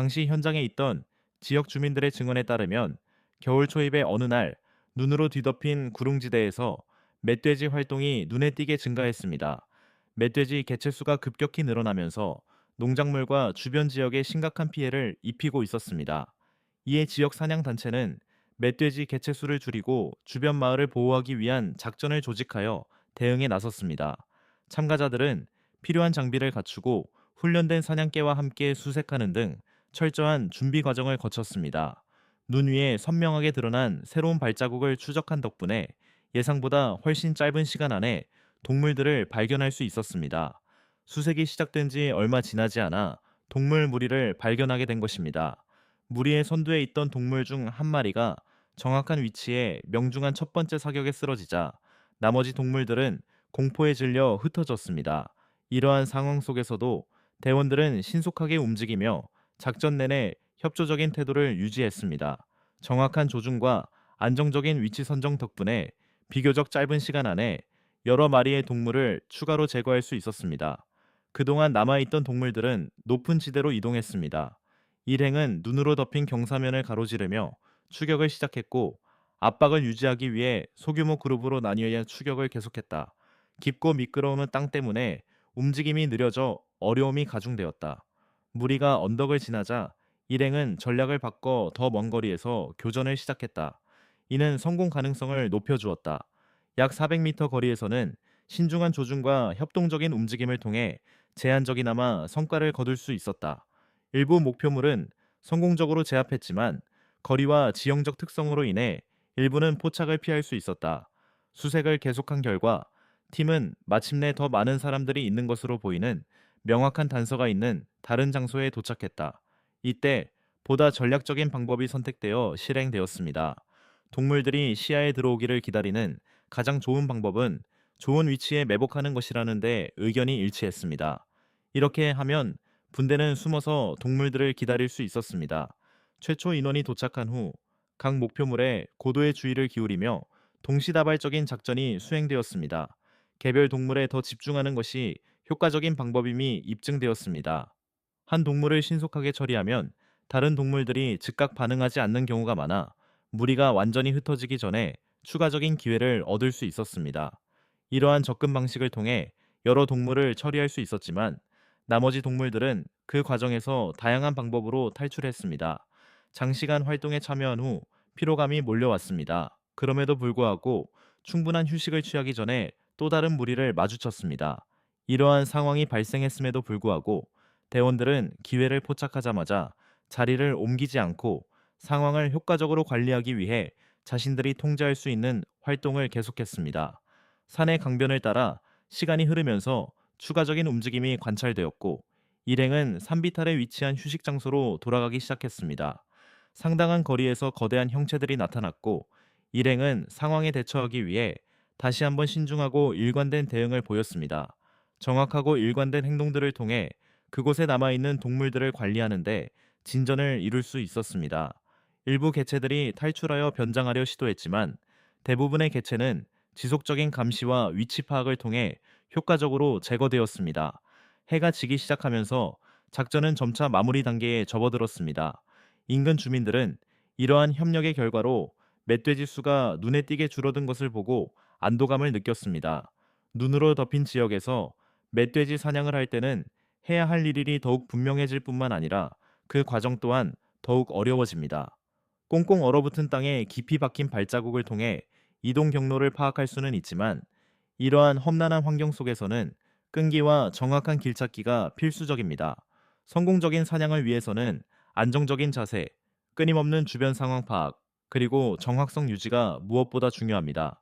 당시 현장에 있던 지역 주민들의 증언에 따르면 겨울 초입의 어느 날 눈으로 뒤덮인 구릉지대에서 멧돼지 활동이 눈에 띄게 증가했습니다. 멧돼지 개체수가 급격히 늘어나면서 농작물과 주변 지역에 심각한 피해를 입히고 있었습니다. 이에 지역 사냥단체는 멧돼지 개체수를 줄이고 주변 마을을 보호하기 위한 작전을 조직하여 대응에 나섰습니다. 참가자들은 필요한 장비를 갖추고 훈련된 사냥개와 함께 수색하는 등 철저한 준비 과정을 거쳤습니다. 눈 위에 선명하게 드러난 새로운 발자국을 추적한 덕분에 예상보다 훨씬 짧은 시간 안에 동물들을 발견할 수 있었습니다. 수색이 시작된 지 얼마 지나지 않아 동물 무리를 발견하게 된 것입니다. 무리의 선두에 있던 동물 중 한 마리가 정확한 위치에 명중한 첫 번째 사격에 쓰러지자 나머지 동물들은 공포에 질려 흩어졌습니다. 이러한 상황 속에서도 대원들은 신속하게 움직이며 작전 내내 협조적인 태도를 유지했습니다. 정확한 조준과 안정적인 위치 선정 덕분에 비교적 짧은 시간 안에 여러 마리의 동물을 추가로 제거할 수 있었습니다. 그동안 남아있던 동물들은 높은 지대로 이동했습니다. 일행은 눈으로 덮인 경사면을 가로지르며 추격을 시작했고 압박을 유지하기 위해 소규모 그룹으로 나뉘어 추격을 계속했다. 깊고 미끄러운 땅 때문에 움직임이 느려져 어려움이 가중되었다. 무리가 언덕을 지나자 일행은 전략을 바꿔 더 먼 거리에서 교전을 시작했다. 이는 성공 가능성을 높여주었다. 약 400m 거리에서는 신중한 조준과 협동적인 움직임을 통해 제한적이나마 성과를 거둘 수 있었다. 일부 목표물은 성공적으로 제압했지만 거리와 지형적 특성으로 인해 일부는 포착을 피할 수 있었다. 수색을 계속한 결과 팀은 마침내 더 많은 사람들이 있는 것으로 보이는 명확한 단서가 있는 다른 장소에 도착했다. 이때 보다 전략적인 방법이 선택되어 실행되었습니다. 동물들이 시야에 들어오기를 기다리는 가장 좋은 방법은 좋은 위치에 매복하는 것이라는데 의견이 일치했습니다. 이렇게 하면 분대는 숨어서 동물들을 기다릴 수 있었습니다. 최초 인원이 도착한 후 각 목표물에 고도의 주의를 기울이며 동시다발적인 작전이 수행되었습니다. 개별 동물에 더 집중하는 것이 효과적인 방법임이 입증되었습니다. 한 동물을 신속하게 처리하면 다른 동물들이 즉각 반응하지 않는 경우가 많아 무리가 완전히 흩어지기 전에 추가적인 기회를 얻을 수 있었습니다. 이러한 접근 방식을 통해 여러 동물을 처리할 수 있었지만 나머지 동물들은 그 과정에서 다양한 방법으로 탈출했습니다. 장시간 활동에 참여한 후 피로감이 몰려왔습니다. 그럼에도 불구하고 충분한 휴식을 취하기 전에 또 다른 무리를 마주쳤습니다. 이러한 상황이 발생했음에도 불구하고 대원들은 기회를 포착하자마자 자리를 옮기지 않고 상황을 효과적으로 관리하기 위해 자신들이 통제할 수 있는 활동을 계속했습니다. 산의 강변을 따라 시간이 흐르면서 추가적인 움직임이 관찰되었고 일행은 산비탈에 위치한 휴식 장소로 돌아가기 시작했습니다. 상당한 거리에서 거대한 형체들이 나타났고 일행은 상황에 대처하기 위해 다시 한번 신중하고 일관된 대응을 보였습니다. 정확하고 일관된 행동들을 통해 그곳에 남아있는 동물들을 관리하는데 진전을 이룰 수 있었습니다. 일부 개체들이 탈출하여 변장하려 시도했지만 대부분의 개체는 지속적인 감시와 위치 파악을 통해 효과적으로 제거되었습니다. 해가 지기 시작하면서 작전은 점차 마무리 단계에 접어들었습니다. 인근 주민들은 이러한 협력의 결과로 멧돼지 수가 눈에 띄게 줄어든 것을 보고 안도감을 느꼈습니다. 눈으로 덮인 지역에서 멧돼지 사냥을 할 때는 해야 할 일이 더욱 분명해질 뿐만 아니라 그 과정 또한 더욱 어려워집니다. 꽁꽁 얼어붙은 땅에 깊이 박힌 발자국을 통해 이동 경로를 파악할 수는 있지만 이러한 험난한 환경 속에서는 끈기와 정확한 길찾기가 필수적입니다. 성공적인 사냥을 위해서는 안정적인 자세, 끊임없는 주변 상황 파악, 그리고 정확성 유지가 무엇보다 중요합니다.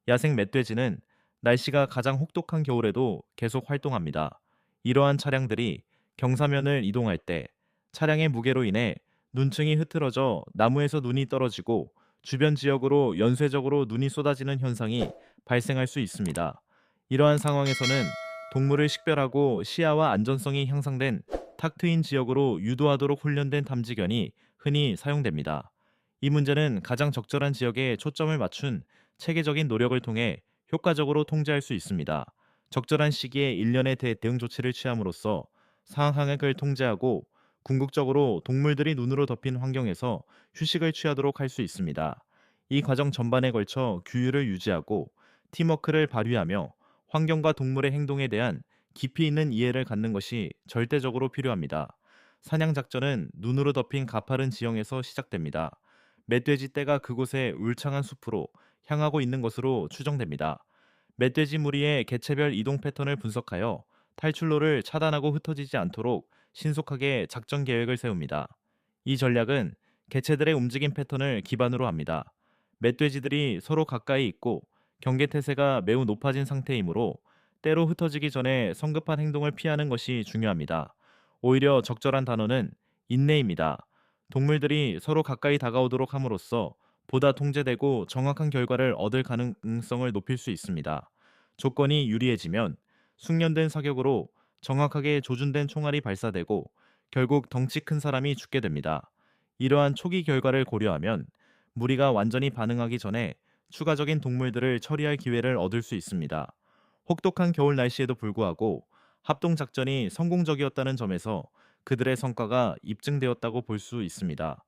야생 멧돼지는 날씨가 가장 혹독한 겨울에도 계속 활동합니다. 이러한 차량들이 경사면을 이동할 때 차량의 무게로 인해 눈층이 흐트러져 나무에서 눈이 떨어지고 주변 지역으로 연쇄적으로 눈이 쏟아지는 현상이 발생할 수 있습니다. 이러한 상황에서는 동물을 식별하고 시야와 안전성이 향상된 탁 트인 지역으로 유도하도록 훈련된 탐지견이 흔히 사용됩니다. 이 문제는 가장 적절한 지역에 초점을 맞춘 체계적인 노력을 통해 효과적으로 통제할 수 있습니다. 적절한 시기에 일련의 대응 조치를 취함으로써 상황을 통제하고 궁극적으로 동물들이 눈으로 덮인 환경에서 휴식을 취하도록 할 수 있습니다. 이 과정 전반에 걸쳐 규율을 유지하고 팀워크를 발휘하며 환경과 동물의 행동에 대한 깊이 있는 이해를 갖는 것이 절대적으로 필요합니다. 사냥 작전은 눈으로 덮인 가파른 지형에서 시작됩니다. 멧돼지 떼가 그곳에 울창한 숲으로 향하고 있는 것으로 추정됩니다. 멧돼지 무리의 개체별 이동 패턴을 분석하여 탈출로를 차단하고 흩어지지 않도록 신속하게 작전 계획을 세웁니다. 이 전략은 개체들의 움직임 패턴을 기반으로 합니다. 멧돼지들이 서로 가까이 있고 경계 태세가 매우 높아진 상태이므로 때로 흩어지기 전에 성급한 행동을 피하는 것이 중요합니다. 오히려 적절한 단어는 인내입니다. 동물들이 서로 가까이 다가오도록 함으로써 보다 통제되고 정확한 결과를 얻을 가능성을 높일 수 있습니다. 조건이 유리해지면 숙련된 사격으로 정확하게 조준된 총알이 발사되고 결국 덩치 큰 사람이 죽게 됩니다. 이러한 초기 결과를 고려하면 무리가 완전히 반응하기 전에 추가적인 동물들을 처리할 기회를 얻을 수 있습니다. 혹독한 겨울 날씨에도 불구하고 합동 작전이 성공적이었다는 점에서 그들의 성과가 입증되었다고 볼 수 있습니다.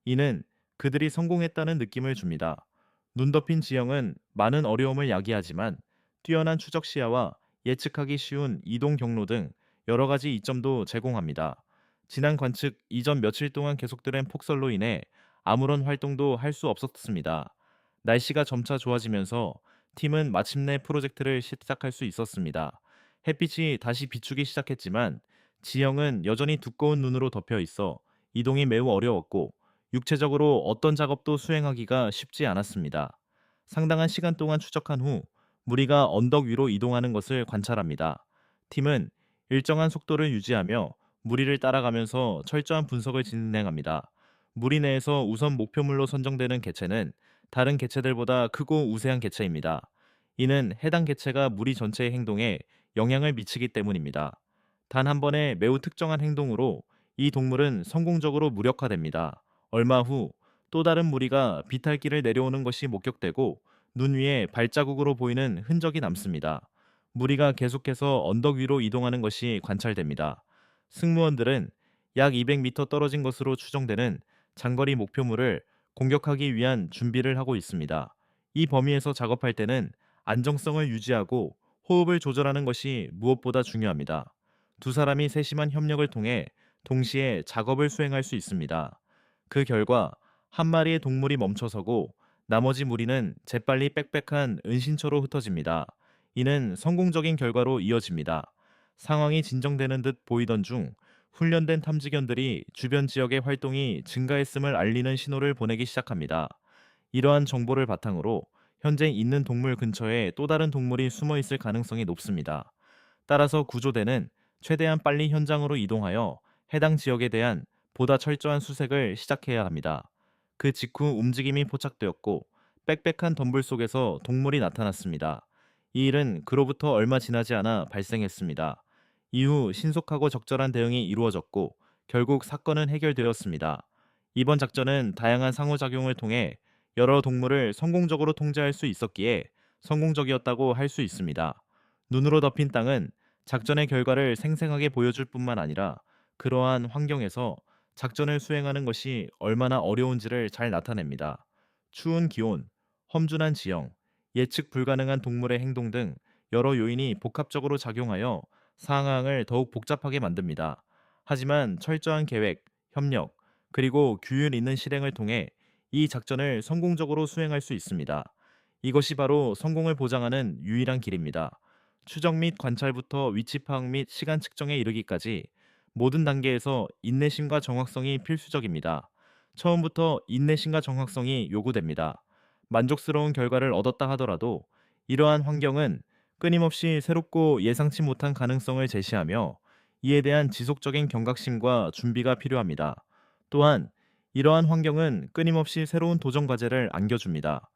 이는 그들이 성공했다는 느낌을 줍니다. 눈 덮인 지형은 많은 어려움을 야기하지만 뛰어난 추적 시야와 예측하기 쉬운 이동 경로 등 여러 가지 이점도 제공합니다. 지난 관측 이전 며칠 동안 계속된 폭설로 인해 아무런 활동도 할 수 없었습니다. 날씨가 점차 좋아지면서 팀은 마침내 프로젝트를 시작할 수 있었습니다. 햇빛이 다시 비추기 시작했지만 지형은 여전히 두꺼운 눈으로 덮여 있어 이동이 매우 어려웠고 육체적으로 어떤 작업도 수행하기가 쉽지 않았습니다. 상당한 시간 동안 추적한 후 무리가 언덕 위로 이동하는 것을 관찰합니다. 팀은 일정한 속도를 유지하며 무리를 따라가면서 철저한 분석을 진행합니다. 무리 내에서 우선 목표물로 선정되는 개체는 다른 개체들보다 크고 우세한 개체입니다. 이는 해당 개체가 무리 전체의 행동에 영향을 미치기 때문입니다. 단 한 번의 매우 특정한 행동으로 이 동물은 성공적으로 무력화됩니다. 얼마 후 또 다른 무리가 비탈길을 내려오는 것이 목격되고 눈 위에 발자국으로 보이는 흔적이 남습니다. 무리가 계속해서 언덕 위로 이동하는 것이 관찰됩니다. 승무원들은 약 200m 떨어진 것으로 추정되는 장거리 목표물을 공격하기 위한 준비를 하고 있습니다. 이 범위에서 작업할 때는 안정성을 유지하고 호흡을 조절하는 것이 무엇보다 중요합니다. 두 사람이 세심한 협력을 통해 동시에 작업을 수행할 수 있습니다. 그 결과 한 마리의 동물이 멈춰서고 나머지 무리는 재빨리 빽빽한 은신처로 흩어집니다. 이는 성공적인 결과로 이어집니다. 상황이 진정되는 듯 보이던 중 훈련된 탐지견들이 주변 지역의 활동이 증가했음을 알리는 신호를 보내기 시작합니다. 이러한 정보를 바탕으로 현재 있는 동물 근처에 또 다른 동물이 숨어 있을 가능성이 높습니다. 따라서 구조대는 최대한 빨리 현장으로 이동하여 해당 지역에 대한 보다 철저한 수색을 시작해야 합니다. 그 직후 움직임이 포착되었고 빽빽한 덤불 속에서 동물이 나타났습니다. 이 일은 그로부터 얼마 지나지 않아 발생했습니다. 이후 신속하고 적절한 대응이 이루어졌고 결국 사건은 해결되었습니다. 이번 작전은 다양한 상호작용을 통해 여러 동물을 성공적으로 통제할 수 있었기에 성공적이었다고 할 수 있습니다. 눈으로 덮인 땅은 작전의 결과를 생생하게 보여줄 뿐만 아니라 그러한 환경에서 작전을 수행하는 것이 얼마나 어려운지를 잘 나타냅니다. 추운 기온, 험준한 지형, 예측 불가능한 동물의 행동 등 여러 요인이 복합적으로 작용하여 상황을 더욱 복잡하게 만듭니다. 하지만 철저한 계획, 협력, 그리고 규율 있는 실행을 통해 이 작전을 성공적으로 수행할 수 있습니다. 이것이 바로 성공을 보장하는 유일한 길입니다. 추적 및 관찰부터 위치 파악 및 시간 측정에 이르기까지 모든 단계에서 인내심과 정확성이 필수적입니다. 처음부터 인내심과 정확성이 요구됩니다. 만족스러운 결과를 얻었다 하더라도 이러한 환경은 끊임없이 새롭고 예상치 못한 가능성을 제시하며 이에 대한 지속적인 경각심과 준비가 필요합니다. 또한 이러한 환경은 끊임없이 새로운 도전 과제를 안겨줍니다.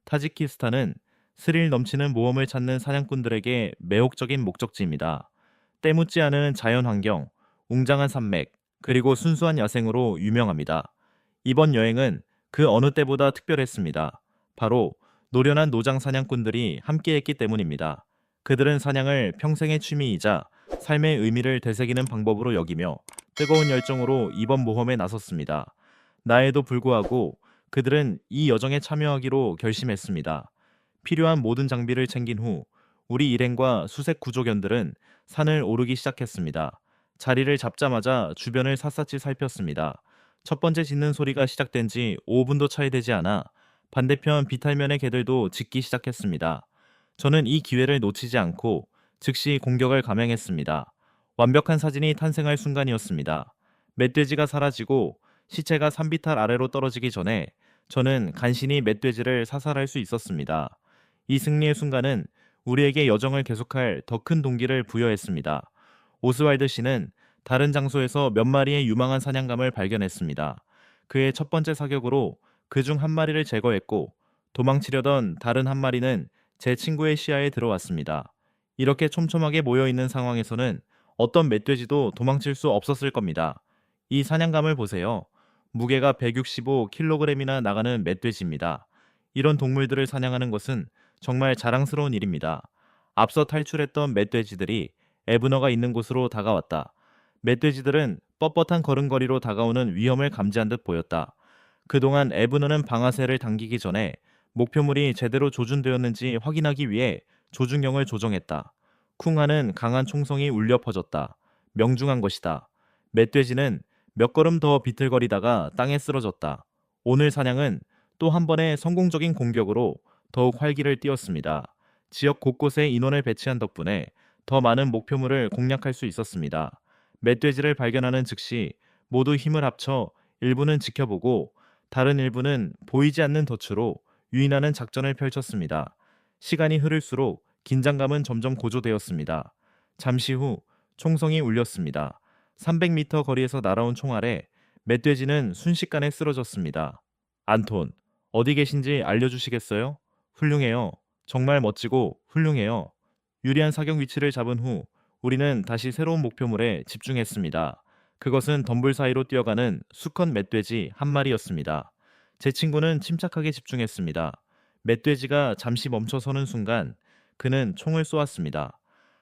타지키스탄은 스릴 넘치는 모험을 찾는 사냥꾼들에게 매혹적인 목적지입니다. 때묻지 않은 자연 환경, 웅장한 산맥, 그리고 순수한 야생으로 유명합니다. 이번 여행은 그 어느 때보다 특별했습니다. 바로 노련한 노장 사냥꾼들이 함께했기 때문입니다. 그들은 사냥을 평생의 취미이자 삶의 의미를 되새기는 방법으로 여기며 뜨거운 열정으로 이번 모험에 나섰습니다. 나에도 불구하고 그들은 이 여정에 참여하기로 결심했습니다. 필요한 모든 장비를 챙긴 후 우리 일행과 수색 구조견들은 산을 오르기 시작했습니다. 자리를 잡자마자 주변을 샅샅이 살폈습니다. 첫 번째 짖는 소리가 시작된 지 5분도 차이 되지 않아 반대편 비탈면의 개들도 짖기 시작했습니다. 저는 이 기회를 놓치지 않고 즉시 공격을 감행했습니다. 완벽한 사진이 탄생할 순간이었습니다. 멧돼지가 사라지고 시체가 산비탈 아래로 떨어지기 전에 저는 간신히 멧돼지를 사살할 수 있었습니다. 이 승리의 순간은 우리에게 여정을 계속할 더 큰 동기를 부여했습니다. 오스왈드 씨는 다른 장소에서 몇 마리의 유망한 사냥감을 발견했습니다. 그의 첫 번째 사격으로 그 중 한 마리를 제거했고 도망치려던 다른 한 마리는 제 친구의 시야에 들어왔습니다. 이렇게 촘촘하게 모여 있는 상황에서는 어떤 멧돼지도 도망칠 수 없었을 겁니다. 이 사냥감을 보세요. 무게가 165kg이나 나가는 멧돼지입니다. 이런 동물들을 사냥하는 것은 정말 자랑스러운 일입니다. 앞서 탈출했던 멧돼지들이 에브너가 있는 곳으로 다가왔다. 멧돼지들은 뻣뻣한 걸음걸이로 다가오는 위험을 감지한 듯 보였다. 그동안 에브너는 방아쇠를 당기기 전에 목표물이 제대로 조준되었는지 확인하기 위해 조준경을 조정했다. 쿵하는 강한 총성이 울려 퍼졌다. 명중한 것이다. 멧돼지는 몇 걸음 더 비틀거리다가 땅에 쓰러졌다. 오늘 사냥은 또 한 번의 성공적인 공격으로 더욱 활기를 띠었습니다. 지역 곳곳에 인원을 배치한 덕분에 더 많은 목표물을 공략할 수 있었습니다. 멧돼지를 발견하는 즉시 모두 힘을 합쳐 일부는 지켜보고 다른 일부는 보이지 않는 덫으로 유인하는 작전을 펼쳤습니다. 시간이 흐를수록 긴장감은 점점 고조되었습니다. 잠시 후 총성이 울렸습니다. 300m 거리에서 날아온 총알에 멧돼지는 순식간에 쓰러졌습니다. 안톤, 어디 계신지 알려주시겠어요? 훌륭해요. 정말 멋지고 훌륭해요. 유리한 사격 위치를 잡은 후 우리는 다시 새로운 목표물에 집중했습니다. 그것은 덤불 사이로 뛰어가는 수컷 멧돼지 한 마리였습니다. 제 친구는 침착하게 집중했습니다. 멧돼지가 잠시 멈춰서는 순간 그는 총을 쏘았습니다.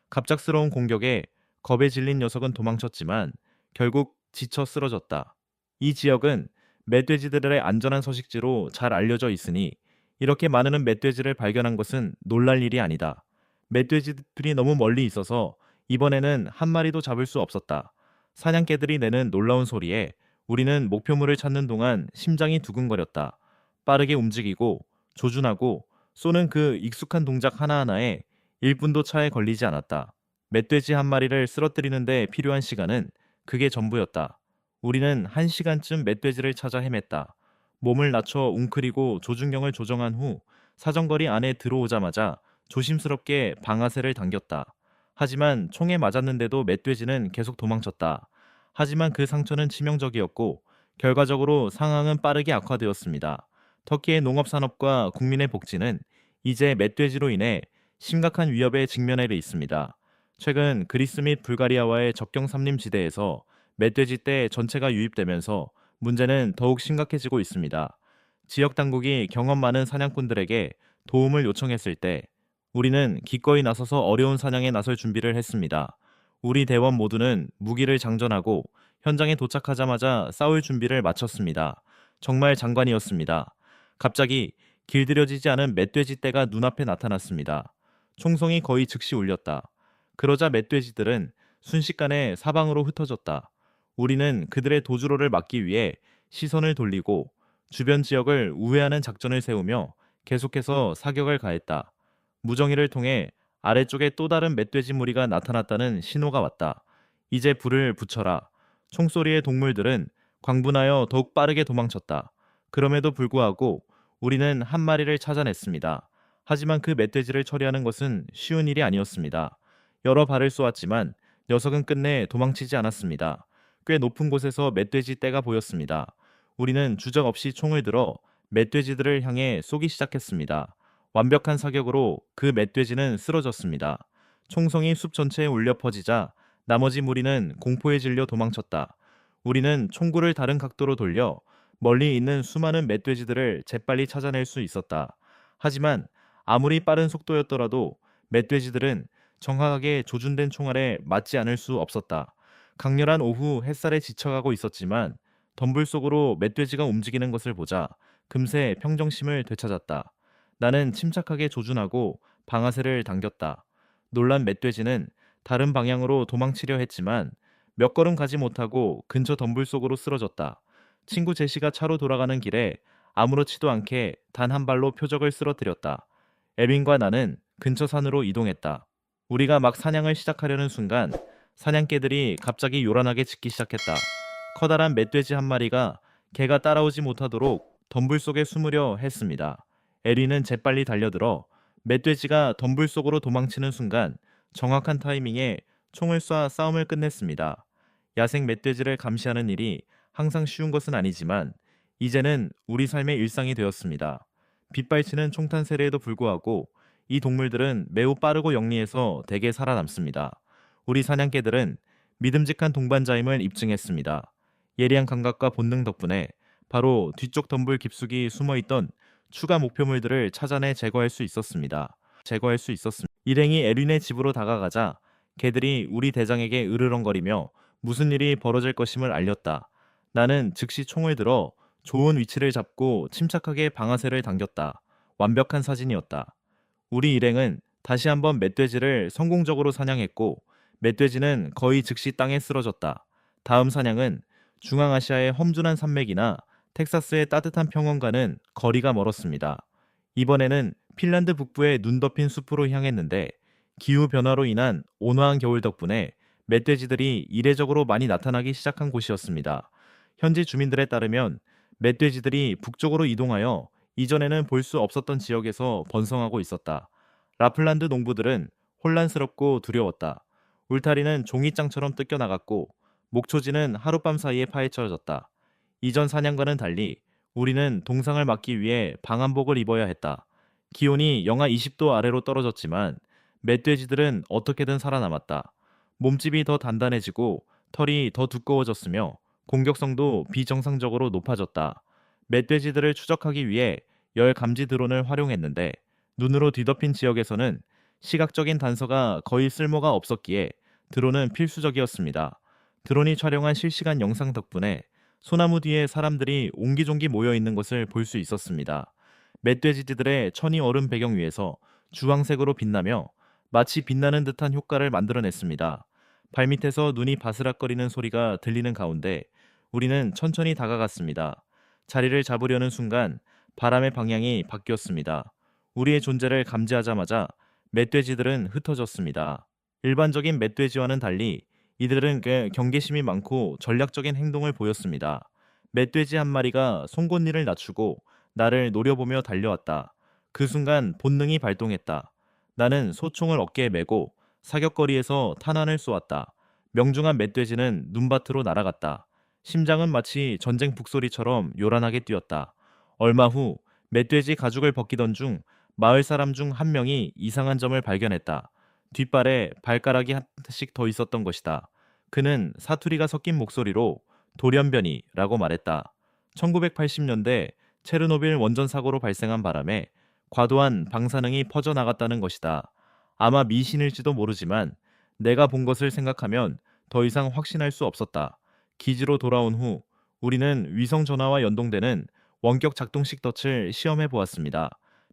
갑작스러운 공격에 겁에 질린 녀석은 도망쳤지만 결국 지쳐 쓰러졌다. 이 지역은 멧돼지들의 안전한 서식지로 잘 알려져 있으니 이렇게 많은 멧돼지를 발견한 것은 놀랄 일이 아니다. 멧돼지들이 너무 멀리 있어서 이번에는 한 마리도 잡을 수 없었다. 사냥개들이 내는 놀라운 소리에 우리는 목표물을 찾는 동안 심장이 두근거렸다. 빠르게 움직이고 조준하고 쏘는 그 익숙한 동작 하나하나에 1분도 차에 걸리지 않았다. 멧돼지 한 마리를 쓰러뜨리는 데 필요한 시간은 그게 전부였다. 우리는 1시간쯤 멧돼지를 찾아 헤맸다. 몸을 낮춰 웅크리고 조준경을 조정한 후 사정거리 안에 들어오자마자 조심스럽게 방아쇠를 당겼다. 하지만 총에 맞았는데도 멧돼지는 계속 도망쳤다. 하지만 그 상처는 치명적이었고 결과적으로 상황은 빠르게 악화되었습니다. 터키의 농업산업과 국민의 복지는 이제 멧돼지로 인해 심각한 위협에 직면해 있습니다. 최근 그리스 및 불가리아와의 접경 삼림지대에서 멧돼지 떼 전체가 유입되면서 문제는 더욱 심각해지고 있습니다. 지역 당국이 경험 많은 사냥꾼들에게 도움을 요청했을 때 우리는 기꺼이 나서서 어려운 사냥에 나설 준비를 했습니다. 우리 대원 모두는 무기를 장전하고 현장에 도착하자마자 싸울 준비를 마쳤습니다. 정말 장관이었습니다. 갑자기 길들여지지 않은 멧돼지 떼가 눈앞에 나타났습니다. 총성이 거의 즉시 울렸다. 그러자 멧돼지들은 순식간에 사방으로 흩어졌다. 우리는 그들의 도주로를 막기 위해 시선을 돌리고 주변 지역을 우회하는 작전을 세우며 계속해서 사격을 가했다. 무정이를 통해 아래쪽에 또 다른 멧돼지 무리가 나타났다는 신호가 왔다. 이제 불을 붙여라. 총소리의 동물들은 광분하여 더욱 빠르게 도망쳤다. 그럼에도 불구하고 우리는 한 마리를 찾아냈습니다. 하지만 그 멧돼지를 처리하는 것은 쉬운 일이 아니었습니다. 여러 발을 쏘았지만 녀석은 끝내 도망치지 않았습니다. 꽤 높은 곳에서 멧돼지 떼가 보였습니다. 우리는 주저 없이 총을 들어 멧돼지들을 향해 쏘기 시작했습니다. 완벽한 사격으로 그 멧돼지는 쓰러졌습니다. 총성이 숲 전체에 울려 퍼지자 나머지 무리는 공포에 질려 도망쳤다. 우리는 총구를 다른 각도로 돌려 멀리 있는 수많은 멧돼지들을 재빨리 찾아낼 수 있었다. 하지만 아무리 빠른 속도였더라도 멧돼지들은 정확하게 조준된 총알에 맞지 않을 수 없었다. 강렬한 오후 햇살에 지쳐가고 있었지만 덤불 속으로 멧돼지가 움직이는 것을 보자 금세 평정심을 되찾았다. 나는 침착하게 조준하고 방아쇠를 당겼다. 놀란 멧돼지는 다른 방향으로 도망치려 했지만 몇 걸음 가지 못하고 근처 덤불 속으로 쓰러졌다. 친구 제시가 차로 돌아가는 길에 아무렇지도 않게 단 한 발로 표적을 쓰러뜨렸다. 에빈과 나는 근처 산으로 이동했다. 우리가 막 사냥을 시작하려는 순간 사냥개들이 갑자기 요란하게 짖기 시작했다. 커다란 멧돼지 한 마리가 개가 따라오지 못하도록 덤불 속에 숨으려 했습니다. 에리는 재빨리 달려들어 멧돼지가 덤불 속으로 도망치는 순간 정확한 타이밍에 총을 쏴 싸움을 끝냈습니다. 야생 멧돼지를 감시하는 일이 항상 쉬운 것은 아니지만 이제는 우리 삶의 일상이 되었습니다. 빗발치는 총탄 세례에도 불구하고 이 동물들은 매우 빠르고 영리해서 대개 살아남습니다. 우리 사냥개들은 믿음직한 동반자임을 입증했습니다. 예리한 감각과 본능 덕분에 바로 뒤쪽 덤불 깊숙이 숨어있던 추가 목표물들을 찾아내 제거할 수 있었습니다. 일행이 에린의 집으로 다가가자 개들이 우리 대장에게 으르렁거리며 무슨 일이 벌어질 것임을 알렸다. 나는 즉시 총을 들어 좋은 위치를 잡고 침착하게 방아쇠를 당겼다. 완벽한 사진이었다. 우리 일행은 다시 한번 멧돼지를 성공적으로 사냥했고 멧돼지는 거의 즉시 땅에 쓰러졌다. 다음 사냥은 중앙아시아의 험준한 산맥이나 텍사스의 따뜻한 평원과는 거리가 멀었습니다. 이번에는 핀란드 북부의 눈 덮인 숲으로 향했는데 기후 변화로 인한 온화한 겨울 덕분에 멧돼지들이 이례적으로 많이 나타나기 시작한 곳이었습니다. 현지 주민들에 따르면 멧돼지들이 북쪽으로 이동하여 이전에는 볼 수 없었던 지역에서 번성하고 있었다. 라플란드 농부들은 혼란스럽고 두려웠다. 울타리는 종이장처럼 뜯겨나갔고 목초지는 하룻밤 사이에 파헤쳐졌다. 이전 사냥과는 달리 우리는 동상을 막기 위해 방한복을 입어야 했다. 기온이 영하 20도 아래로 떨어졌지만 멧돼지들은 어떻게든 살아남았다. 몸집이 더 단단해지고 털이 더 두꺼워졌으며 공격성도 비정상적으로 높아졌다. 멧돼지들을 추적하기 위해 열 감지 드론을 활용했는데 눈으로 뒤덮인 지역에서는 시각적인 단서가 거의 쓸모가 없었기에 드론은 필수적이었습니다. 드론이 촬영한 실시간 영상 덕분에 소나무 뒤에 사람들이 옹기종기 모여 있는 것을 볼 수 있었습니다. 멧돼지들의 천이 얼음 배경 위에서 주황색으로 빛나며 마치 빛나는 듯한 효과를 만들어냈습니다. 발밑에서 눈이 바스락거리는 소리가 들리는 가운데 우리는 천천히 다가갔습니다. 자리를 잡으려는 순간 바람의 방향이 바뀌었습니다. 우리의 존재를 감지하자마자 멧돼지들은 흩어졌습니다. 일반적인 멧돼지와는 달리 이들은 경계심이 많고 전략적인 행동을 보였습니다. 멧돼지 한 마리가 송곳니를 낮추고 나를 노려보며 달려왔다. 그 순간 본능이 발동했다. 나는 소총을 어깨에 메고 사격거리에서 탄환을 쏘았다. 명중한 멧돼지는 눈밭으로 날아갔다. 심장은 마치 전쟁 북소리처럼 요란하게 뛰었다. 얼마 후 멧돼지 가죽을 벗기던 중 마을 사람 중 한 명이 이상한 점을 발견했다. 뒷발에 발가락이 하나씩 더 있었던 것이다. 그는 사투리가 섞인 목소리로 돌연변이라고 말했다. 1980년대 체르노빌 원전 사고로 발생한 바람에 과도한 방사능이 퍼져나갔다는 것이다. 아마 미신일지도 모르지만 내가 본 것을 생각하면 더 이상 확신할 수 없었다. 기지로 돌아온 후 우리는 위성 전화와 연동되는 원격 작동식 덫을 시험해 보았습니다.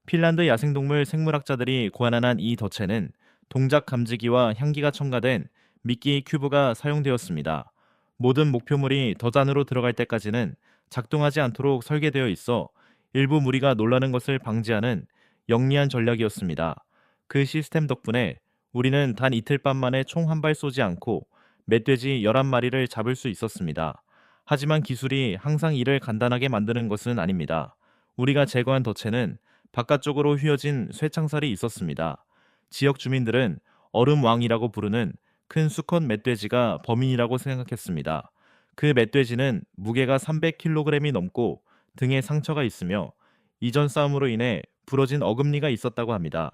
핀란드 야생동물 생물학자들이 고안한 이 덫에는 동작 감지기와 향기가 첨가된 미끼 큐브가 사용되었습니다. 모든 목표물이 덫 안으로 들어갈 때까지는 작동하지 않도록 설계되어 있어 일부 무리가 놀라는 것을 방지하는 영리한 전략이었습니다. 그 시스템 덕분에 우리는 단 이틀 밤 만에 총 한 발 쏘지 않고 멧돼지 11마리를 잡을 수 있었습니다. 하지만 기술이 항상 일을 간단하게 만드는 것은 아닙니다. 우리가 제거한 덫에는 바깥쪽으로 휘어진 쇠창살이 있었습니다. 지역 주민들은 얼음왕이라고 부르는 큰 수컷 멧돼지가 범인이라고 생각했습니다. 그 멧돼지는 무게가 300kg이 넘고 등에 상처가 있으며 이전 싸움으로 인해 부러진 어금니가 있었다고 합니다.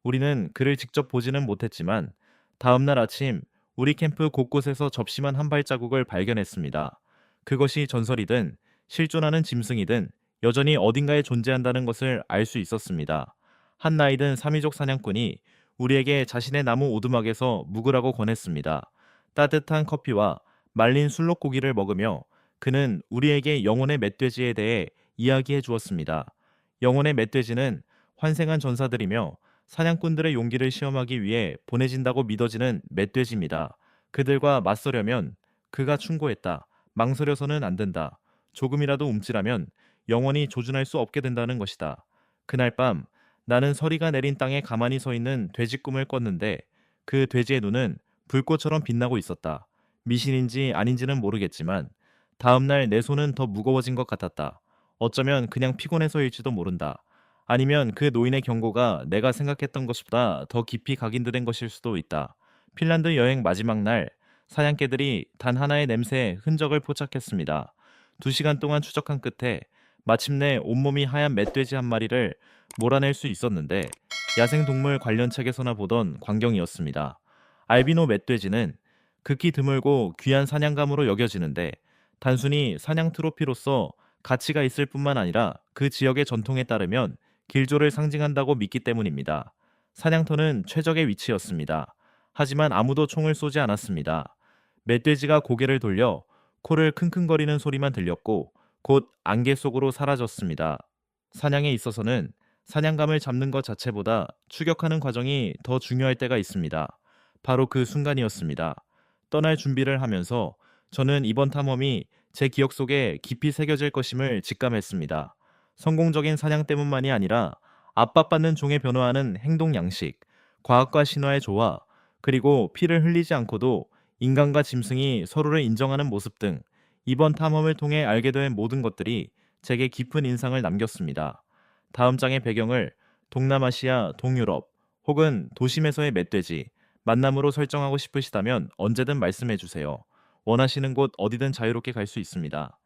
우리는 그를 직접 보지는 못했지만 다음날 아침 우리 캠프 곳곳에서 접심한 한 발자국을 발견했습니다. 그것이 전설이든 실존하는 짐승이든 여전히 어딘가에 존재한다는 것을 알 수 있었습니다. 한 나이든 사미족 사냥꾼이 우리에게 자신의 나무 오두막에서 묵으라고 권했습니다. 따뜻한 커피와 말린 술록고기를 먹으며 그는 우리에게 영혼의 멧돼지에 대해 이야기해 주었습니다. 영혼의 멧돼지는 환생한 전사들이며 사냥꾼들의 용기를 시험하기 위해 보내진다고 믿어지는 멧돼지입니다. 그들과 맞서려면 그가 충고했다. 망설여서는 안 된다. 조금이라도 움찔하면 영원히 조준할 수 없게 된다는 것이다. 그날 밤 나는 서리가 내린 땅에 가만히 서 있는 돼지 꿈을 꿨는데 그 돼지의 눈은 불꽃처럼 빛나고 있었다. 미신인지 아닌지는 모르겠지만 다음날 내 손은 더 무거워진 것 같았다. 어쩌면 그냥 피곤해서일지도 모른다. 아니면 그 노인의 경고가 내가 생각했던 것보다 더 깊이 각인된 것일 수도 있다. 핀란드 여행 마지막 날 사냥개들이 단 하나의 냄새에 흔적을 포착했습니다. 2시간 동안 추적한 끝에 마침내 온몸이 하얀 멧돼지 한 마리를 몰아낼 수 있었는데 야생동물 관련 책에서나 보던 광경이었습니다. 알비노 멧돼지는 극히 드물고 귀한 사냥감으로 여겨지는데 단순히 사냥 트로피로서 가치가 있을 뿐만 아니라 그 지역의 전통에 따르면 길조를 상징한다고 믿기 때문입니다. 사냥터는 최적의 위치였습니다. 하지만 아무도 총을 쏘지 않았습니다. 멧돼지가 고개를 돌려 코를 킁킁거리는 소리만 들렸고 곧 안개 속으로 사라졌습니다. 사냥에 있어서는 사냥감을 잡는 것 자체보다 추격하는 과정이 더 중요할 때가 있습니다. 바로 그 순간이었습니다. 떠날 준비를 하면서 저는 이번 탐험이 제 기억 속에 깊이 새겨질 것임을 직감했습니다. 성공적인 사냥 때문만이 아니라 압박받는 종에 변화하는 행동 양식, 과학과 신화의 조화, 그리고 피를 흘리지 않고도 인간과 짐승이 서로를 인정하는 모습 등 이번 탐험을 통해 알게 된 모든 것들이 제게 깊은 인상을 남겼습니다. 다음 장의 배경을 동남아시아, 동유럽 혹은 도심에서의 멧돼지, 만남으로 설정하고 싶으시다면 언제든 말씀해 주세요. 원하시는 곳 어디든 자유롭게 갈 수 있습니다.